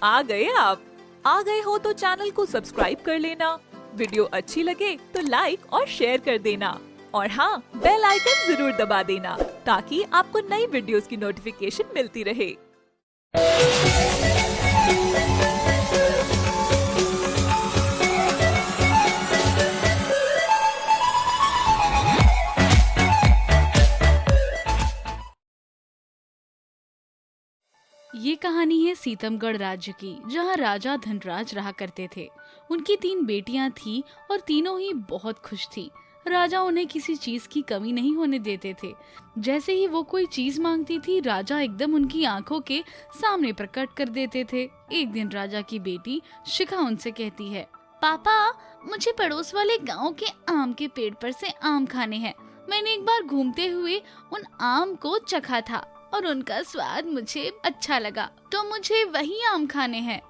आ गए आप। आ गए हो तो चैनल को सब्सक्राइब कर लेना, वीडियो अच्छी लगे तो लाइक और शेयर कर देना और हाँ, बेल आइकन जरूर दबा देना ताकि आपको नई वीडियोस की नोटिफिकेशन मिलती रहे। ये कहानी है सीतमगढ़ राज्य की, जहाँ राजा धनराज रहा करते थे। उनकी 3 बेटियां थी और तीनों ही बहुत खुश थी। राजा उन्हें किसी चीज की कमी नहीं होने देते थे। जैसे ही वो कोई चीज मांगती थी, राजा एकदम उनकी आंखों के सामने प्रकट कर देते थे। एक दिन राजा की बेटी शिखा उनसे कहती है, पापा, मुझे पड़ोस वाले गांव के आम के पेड़ पर से आम खाने हैं। मैंने एक बार घूमते हुए उन आम को चखा था और उनका स्वाद मुझे अच्छा लगा, तो मुझे वही आम खाने हैं।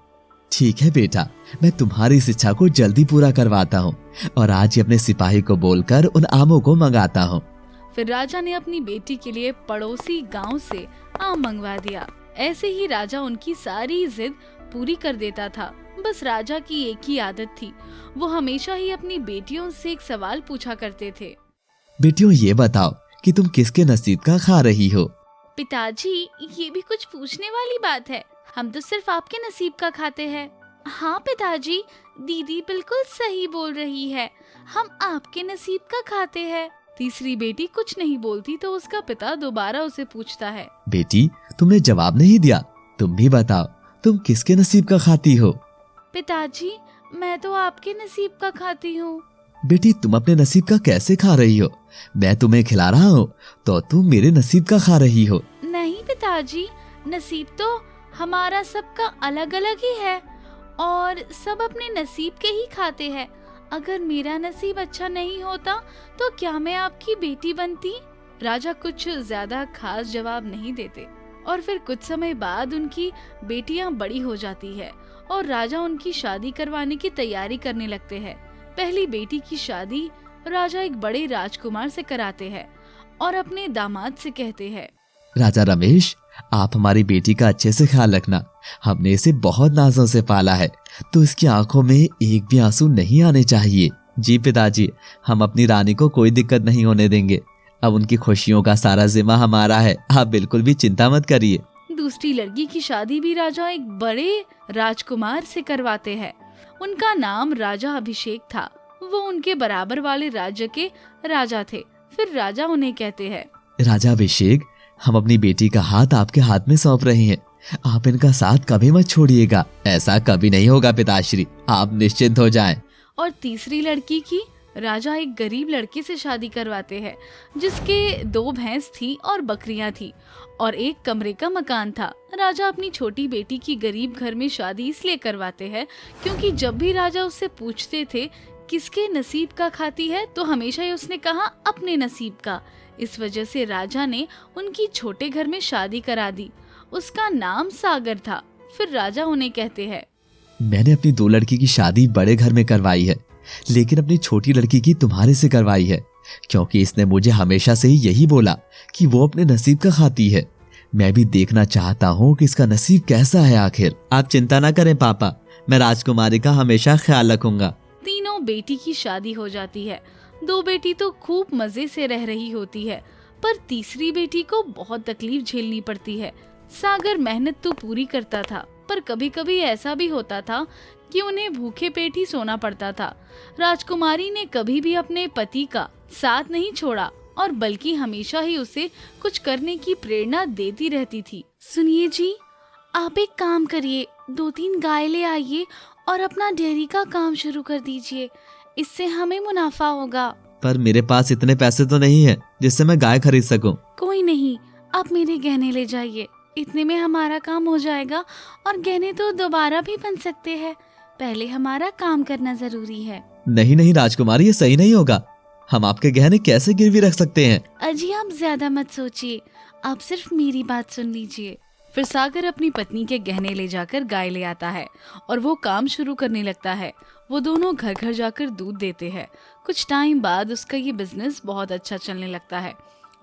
ठीक है बेटा, मैं तुम्हारी इस इच्छा को जल्दी पूरा करवाता हूँ और आज ही अपने सिपाही को बोलकर उन आमों को मंगाता हूँ। फिर राजा ने अपनी बेटी के लिए पड़ोसी गांव से आम मंगवा दिया। ऐसे ही राजा उनकी सारी जिद पूरी कर देता था। बस राजा की एक ही आदत थी, वो हमेशा ही अपनी बेटियों से एक सवाल पूछा करते थे। बेटियों, ये बताओ कि तुम किसके नसीब का खा रही हो? पिताजी, ये भी कुछ पूछने वाली बात है। हम तो सिर्फ आपके नसीब का खाते हैं। हाँ पिताजी, दीदी बिल्कुल सही बोल रही है, हम आपके नसीब का खाते हैं। तीसरी बेटी कुछ नहीं बोलती तो उसका पिता दोबारा उसे पूछता है, बेटी, तुमने जवाब नहीं दिया, तुम भी बताओ, तुम किसके नसीब का खाती हो? पिताजी, मैं तो आपके नसीब का खाती हूँ। बेटी, तुम अपने नसीब का कैसे खा रही हो? मैं तुम्हें खिला रहा हूँ तो तुम मेरे नसीब का खा रही हो। नहीं पिताजी, नसीब तो हमारा सबका अलग अलग ही है और सब अपने नसीब के ही खाते हैं। अगर मेरा नसीब अच्छा नहीं होता तो क्या मैं आपकी बेटी बनती? राजा कुछ ज्यादा खास जवाब नहीं देते और फिर कुछ समय बाद उनकी बेटियां बड़ी हो जाती है और राजा उनकी शादी करवाने की तैयारी करने लगते हैं। पहली बेटी की शादी राजा एक बड़े राजकुमार से कराते हैं और अपने दामाद से कहते हैं, राजा रमेश, आप हमारी बेटी का अच्छे से ख्याल रखना। हमने इसे बहुत नाजों से पाला है, तो इसकी आंखों में एक भी आंसू नहीं आने चाहिए। जी पिताजी, हम अपनी रानी को कोई दिक्कत नहीं होने देंगे। अब उनकी खुशियों का सारा जिम्मा हमारा है, आप बिल्कुल भी चिंता मत करिए। दूसरी लड़की की शादी भी राजा एक बड़े राजकुमार से करवाते हैं। उनका नाम राजा अभिषेक था। वो उनके बराबर वाले राज्य के राजा थे। फिर राजा उन्हें कहते हैं, राजा अभिषेक, हम अपनी बेटी का हाथ आपके हाथ में सौंप रहे हैं, आप इनका साथ कभी मत छोड़िएगा। ऐसा कभी नहीं होगा पिताश्री, आप निश्चिंत हो जाएं। और तीसरी लड़की की राजा एक गरीब लड़के से शादी करवाते हैं, जिसके 2 भैंस थी और बकरियां थी और एक कमरे का मकान था। राजा अपनी छोटी बेटी की गरीब घर में शादी इसलिए करवाते हैं क्योंकि जब भी राजा उससे पूछते थे किसके नसीब का खाती है, तो हमेशा ही उसने कहा अपने नसीब का। इस वजह से राजा ने उनकी छोटे घर में शादी करा दी। उसका नाम सागर था। फिर राजा उन्हें कहते हैं, मैंने अपनी 2 लड़की की शादी बड़े घर में करवाई है, लेकिन अपनी छोटी लड़की की तुम्हारे से करवाई है, क्योंकि इसने मुझे हमेशा से ही यही बोला कि वो अपने नसीब का खाती है। मैं भी देखना चाहता हूँ कि इसका नसीब कैसा है आखिर। आप चिंता ना करें पापा, मैं राजकुमारी का हमेशा ख्याल रखूंगा। तीनों बेटी की शादी हो जाती है। 2 बेटी तो खूब मजे से रह रही होती है, पर तीसरी बेटी को बहुत तकलीफ झेलनी पड़ती है। सागर मेहनत तो पूरी करता था, पर कभी कभी ऐसा भी होता था कि उन्हें भूखे पेट ही सोना पड़ता था। राजकुमारी ने कभी भी अपने पति का साथ नहीं छोड़ा और बल्कि हमेशा ही उसे कुछ करने की प्रेरणा देती रहती थी। सुनिए जी, आप एक काम करिए, 2-3 गाय ले आइए और अपना डेयरी का काम शुरू कर दीजिए, इससे हमें मुनाफा होगा। पर मेरे पास इतने पैसे तो नहीं है जिससे मैं गाय खरीद सकूं। कोई नहीं, आप मेरे गहने ले जाइए, इतने में हमारा काम हो जाएगा और गहने तो दोबारा भी बन सकते हैं। पहले हमारा काम करना जरूरी है। नहीं नहीं राजकुमारी, ये सही नहीं होगा। हम आपके गहने कैसे गिरवी रख सकते हैं? अजी, आप ज्यादा मत सोचिए, आप सिर्फ मेरी बात सुन लीजिए। फिर सागर अपनी पत्नी के गहने ले जाकर गाय ले आता है और वो काम शुरू करने लगता है। वो दोनों घर घर जाकर दूध देते हैं। कुछ टाइम बाद उसका ये बिजनेस बहुत अच्छा चलने लगता है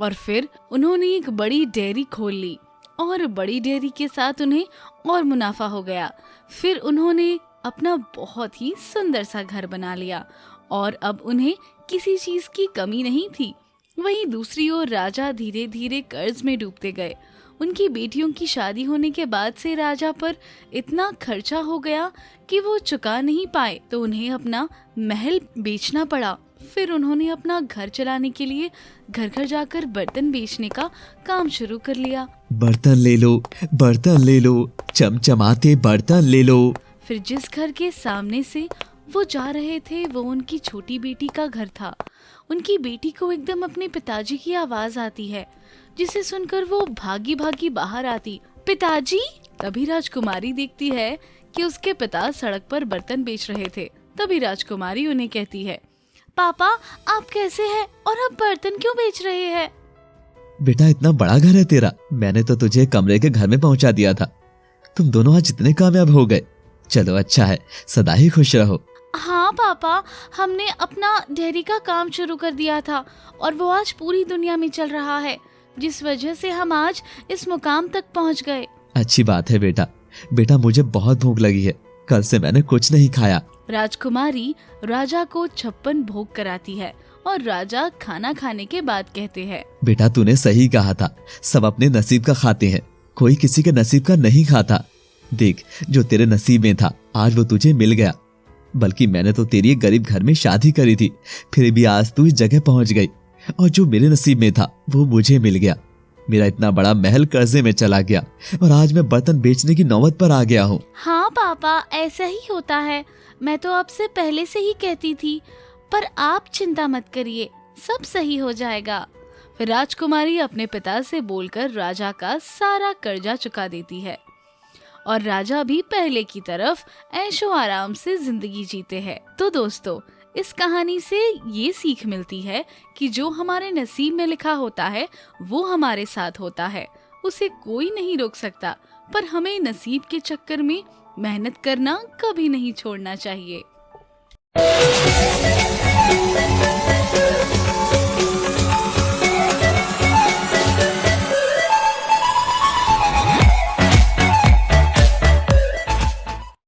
और फिर उन्होंने एक बड़ी डेयरी खोल ली। और बड़ी डेयरी के साथ उन्हें और मुनाफा हो गया। फिर उन्होंने अपना बहुत ही सुंदर सा घर बना लिया और अब उन्हें किसी चीज की कमी नहीं थी। वहीं दूसरी ओर राजा धीरे धीरे कर्ज में डूबते गए। उनकी बेटियों की शादी होने के बाद से राजा पर इतना खर्चा हो गया कि वो चुका नहीं पाए, तो उन्हें अपना महल बेचना पड़ा। फिर उन्होंने अपना घर चलाने के लिए घर घर जाकर बर्तन बेचने का काम शुरू कर लिया। बर्तन ले लो, बर्तन ले लो, चमचमाते बर्तन ले लो। फिर जिस घर के सामने से वो जा रहे थे वो उनकी छोटी बेटी का घर था। उनकी बेटी को एकदम अपने पिताजी की आवाज आती है, जिसे सुनकर वो भागी भागी बाहर आती। पिताजी! तभी राजकुमारी देखती है कि उसके पिता सड़क पर बर्तन बेच रहे थे। तभी राजकुमारी उन्हें कहती है, पापा आप कैसे हैं और अब बर्तन क्यों बेच रहे हैं? बेटा इतना बड़ा घर है तेरा, मैंने तो तुझे कमरे के घर में पहुंचा दिया था। तुम दोनों आज इतने कामयाब हो गए। चलो अच्छा है, सदा ही खुश रहो। हाँ पापा, हमने अपना डेयरी का काम शुरू कर दिया था और वो आज पूरी दुनिया में चल रहा है, जिस वजह से हम आज इस मुकाम तक पहुंच गए। अच्छी बात है बेटा। बेटा मुझे बहुत भूख लगी है, कल से मैंने कुछ नहीं खाया। राजकुमारी राजा को 56 भोग कराती है और राजा खाना खाने के बाद कहते हैं, बेटा तूने सही कहा था, सब अपने नसीब का खाते हैं, कोई किसी के नसीब का नहीं खाता। देख जो तेरे नसीब में था आज वो तुझे मिल गया। बल्कि मैंने तो तेरी एक गरीब घर में शादी करी थी, फिर भी आज तू इस जगह पहुंच गई और जो मेरे नसीब में था वो मुझे मिल गया। मेरा इतना बड़ा महल कर्जे में चला गया और आज मैं बर्तन बेचने की नौबत पर आ गया हूँ। हाँ पापा ऐसा ही होता है, मैं तो आपसे पहले से ही कहती थी, पर आप चिंता मत करिए, सब सही हो जाएगा। फिर राजकुमारी अपने पिता से बोलकर राजा का सारा कर्जा चुका देती है और राजा भी पहले की तरफ ऐशो आराम से जिंदगी जीते हैं। तो दोस्तों इस कहानी से ये सीख मिलती है कि जो हमारे नसीब में लिखा होता है वो हमारे साथ होता है, उसे कोई नहीं रोक सकता, पर हमें नसीब के चक्कर में मेहनत करना कभी नहीं छोड़ना चाहिए।